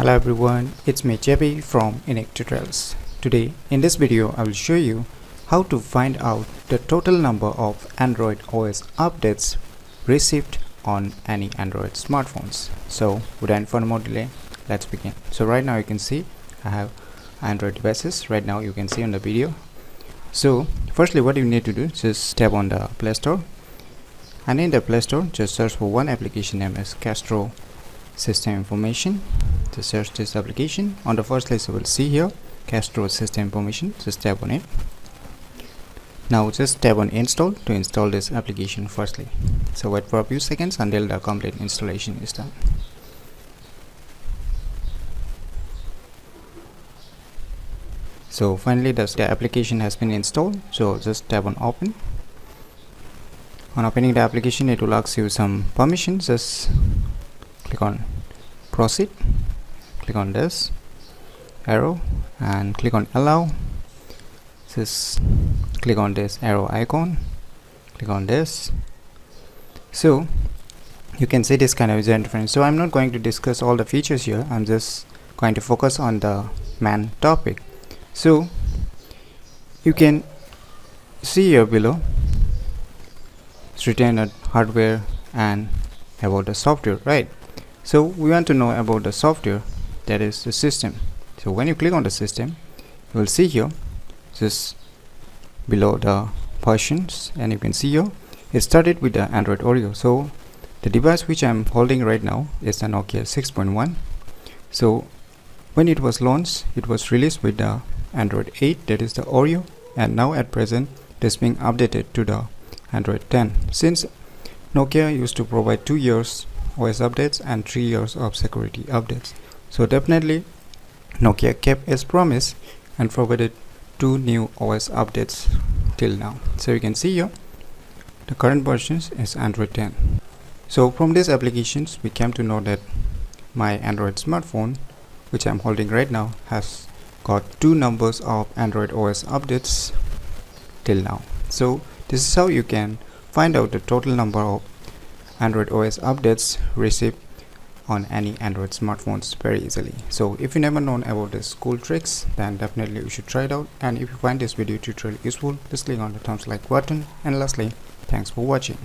Hello everyone, it's me JP from UniqueTutorials. Today in this video I will show you how to find out the total number of Android OS updates received on any Android smartphones. So without further more delay, let's begin. So right now you can see I have Android devices. Right now you can see on the video. So firstly what you need to do, just tap on the Play Store, and in the Play Store just search for one application named as Castro System Information. To search this application, on the first list you will see here Castro System Information. Just tap on it. Now just tap on install to install this application firstly. So wait for a few seconds until the complete installation is done. So finally the application has been installed. So just tap on open. On opening the application, it will ask you some permissions. Just click on proceed, click on this arrow and click on allow. Just click on this arrow icon, click on this. So you can see this kind of user interface. So I'm not going to discuss all the features here, I'm just going to focus on the main topic. So you can see here below it's written at hardware and about the software, right? So we want to know about the software, that is the system. So when you click on the system, you will see here just below the versions, and you can see here it started with the Android Oreo. So the device which I'm holding right now is the Nokia 6.1. So when it was launched, it was released with the Android 8, that is the Oreo, and now at present it is being updated to the Android 10. Since Nokia used to provide 2 years OS updates and 3 years of security updates, so definitely Nokia kept its promise and provided 2 new OS updates till now. So you can see here the current versions is Android 10. So from these applications we came to know that my Android smartphone, which I'm holding right now, has got 2 numbers of Android OS updates till now. So this is how you can find out the total number of Android OS updates received on any Android smartphones very easily. So if you never known about these cool tricks, then definitely you should try it out. And if you find this video tutorial useful, just click on the thumbs like button. And lastly, thanks for watching.